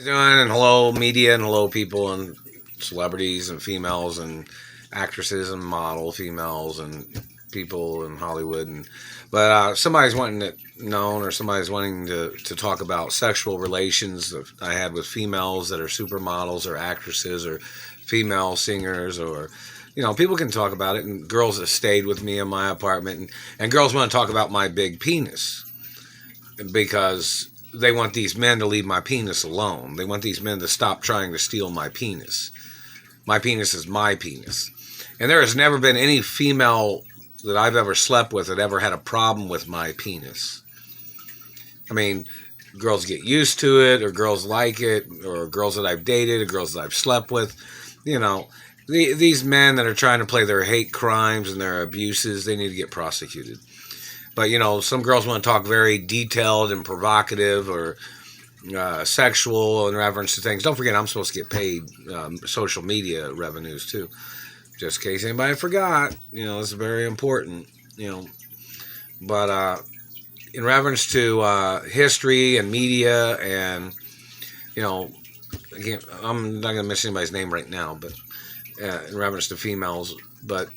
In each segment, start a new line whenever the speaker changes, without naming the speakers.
Doing? And hello, media, and hello, people, and celebrities, and females, and actresses, and model females, and people in Hollywood. But somebody's wanting it known, or somebody's wanting to talk about sexual relations that I had with females that are supermodels, or actresses, or female singers, or people can talk about it, and girls that stayed with me in my apartment, and girls want to talk about my big penis because they want these men to leave my penis alone. They want these men to stop trying to steal my penis. My penis is my penis. And there has never been any female that I've ever slept with that ever had a problem with my penis. I mean, girls get used to it, or girls like it, or girls that I've dated, or girls that I've slept with. These men that are trying to play their hate crimes and their abuses, they need to get prosecuted. But, some girls want to talk very detailed and provocative or sexual in reference to things. Don't forget, I'm supposed to get paid social media revenues, too. Just in case anybody forgot. It's very important, But in reference to history and media and, again, I'm not going to mention anybody's name right now, but in reference to females, but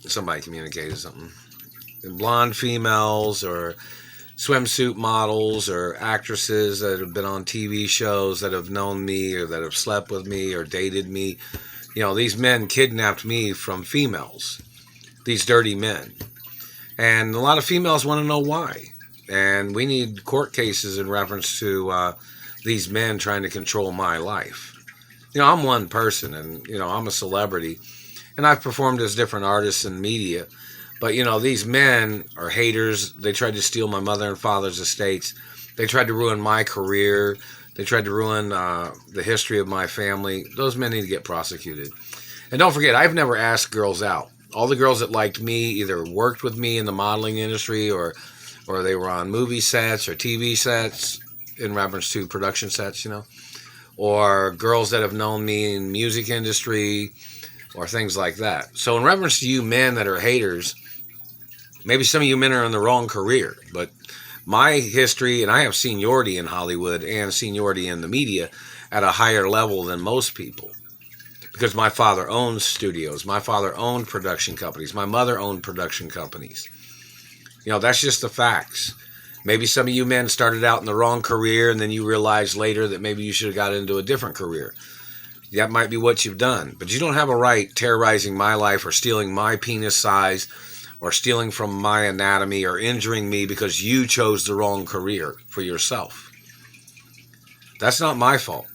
somebody communicated something. Blonde females or swimsuit models or actresses that have been on TV shows that have known me or that have slept with me or dated me. These men kidnapped me from females, these dirty men. And a lot of females want to know why. And we need court cases in reference to these men trying to control my life. I'm one person and, I'm a celebrity. And I've performed as different artists in media. But, these men are haters. They tried to steal my mother and father's estates. They tried to ruin my career. They tried to ruin the history of my family. Those men need to get prosecuted. And don't forget, I've never asked girls out. All the girls that liked me either worked with me in the modeling industry or they were on movie sets or TV sets in reference to production sets, or girls that have known me in music industry or things like that. So in reference to you men that are haters, maybe some of you men are in the wrong career, but my history, and I have seniority in Hollywood and seniority in the media at a higher level than most people. Because my father owned studios, my father owned production companies, my mother owned production companies. That's just the facts. Maybe some of you men started out in the wrong career and then you realized later that maybe you should have got into a different career. That might be what you've done. But you don't have a right terrorizing my life or stealing my penis size or stealing from my anatomy or injuring me because you chose the wrong career for yourself. That's not my fault.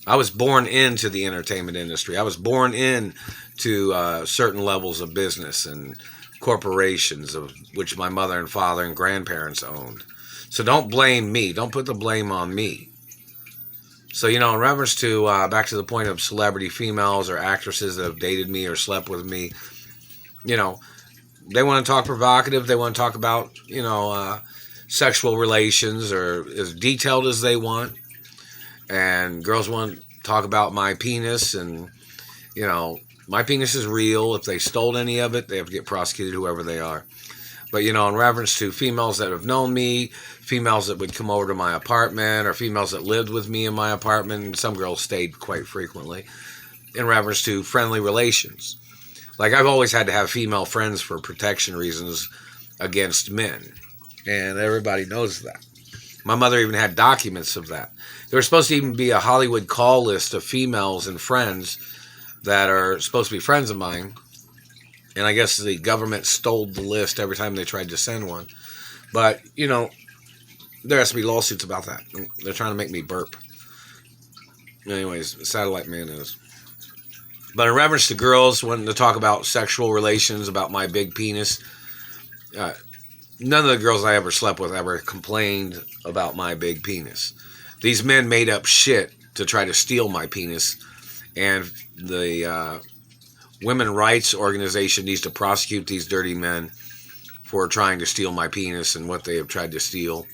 I was born into the entertainment industry. I was born into certain levels of business and corporations of which my mother and father and grandparents owned. So don't blame me. Don't put the blame on me. So, in reference to, back to the point of celebrity females or actresses that have dated me or slept with me, they want to talk provocative. They want to talk about, sexual relations or as detailed as they want. And girls want to talk about my penis and, my penis is real. If they stole any of it, they have to get prosecuted, whoever they are. But, in reference to females that have known me, females that would come over to my apartment, or females that lived with me in my apartment, and some girls stayed quite frequently, in reference to friendly relations. Like, I've always had to have female friends for protection reasons against men. And everybody knows that. My mother even had documents of that. There was supposed to even be a Hollywood call list of females and friends that are supposed to be friends of mine. And I guess the government stole the list every time they tried to send one. But, there has to be lawsuits about that. They're trying to make me burp. Anyways, Satellite Man is. But in reference to girls wanting to talk about sexual relations, about my big penis, none of the girls I ever slept with ever complained about my big penis. These men made up shit to try to steal my penis. And the women rights organization needs to prosecute these dirty men for trying to steal my penis and what they have tried to steal.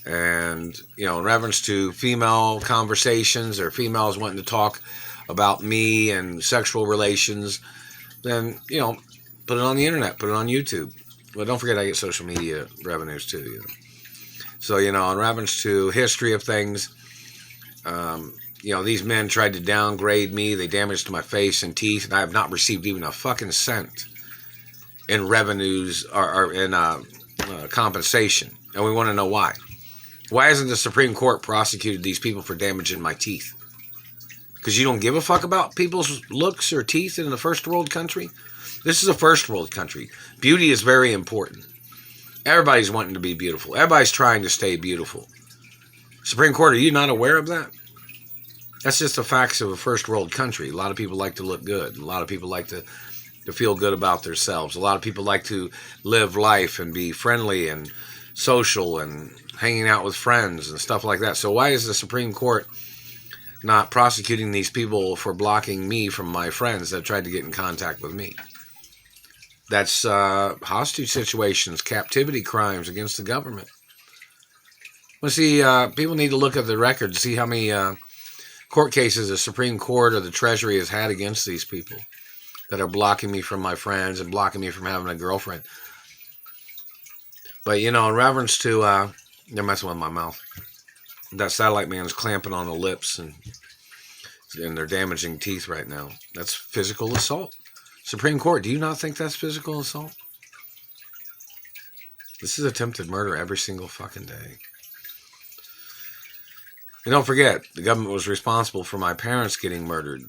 And, in reference to female conversations or females wanting to talk about me and sexual relations, then, put it on the internet, put it on YouTube. Well, don't forget I get social media revenues too. So, in reference to history of things, These men tried to downgrade me. They damaged my face and teeth, and I have not received even a fucking cent in revenues or in compensation. And we want to know why. Why hasn't the Supreme Court prosecuted these people for damaging my teeth? Because you don't give a fuck about people's looks or teeth in a first world country? This is a first world country. Beauty is very important. Everybody's wanting to be beautiful. Everybody's trying to stay beautiful. Supreme Court, are you not aware of that? That's just the facts of a first world country. A lot of people like to look good. A lot of people like to feel good about themselves. A lot of people like to live life and be friendly and social and hanging out with friends and stuff like that. So why is the Supreme Court not prosecuting these people for blocking me from my friends that tried to get in contact with me? That's hostage situations, captivity crimes against the government. Well, see, people need to look at the record to see how many court cases the Supreme Court or the Treasury has had against these people that are blocking me from my friends and blocking me from having a girlfriend. But, in reverence to, they're messing with my mouth. That satellite man's clamping on the lips and they're damaging teeth right now. That's physical assault. Supreme Court, do you not think that's physical assault? This is attempted murder every single fucking day. And don't forget, the government was responsible for my parents getting murdered.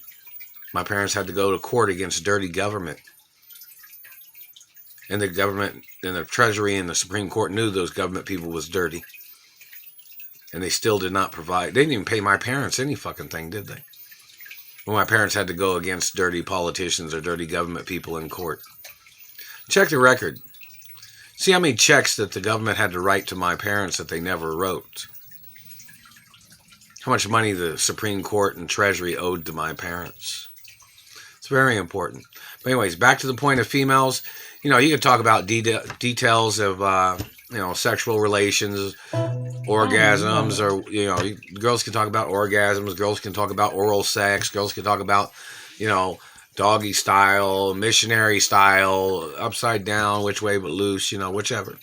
My parents had to go to court against dirty government. And the government and the Treasury and the Supreme Court knew those government people was dirty. And they still did not provide. They didn't even pay my parents any fucking thing, did they? When my parents had to go against dirty politicians or dirty government people in court. Check the record. See how many checks that the government had to write to my parents that they never wrote. How much money the Supreme Court and Treasury owed to my parents. It's very important. But anyways, back to the point of females. You could talk about details of, sexual relations, orgasms, or, girls can talk about orgasms, girls can talk about oral sex, girls can talk about, doggy style, missionary style, upside down, which way but loose, whichever.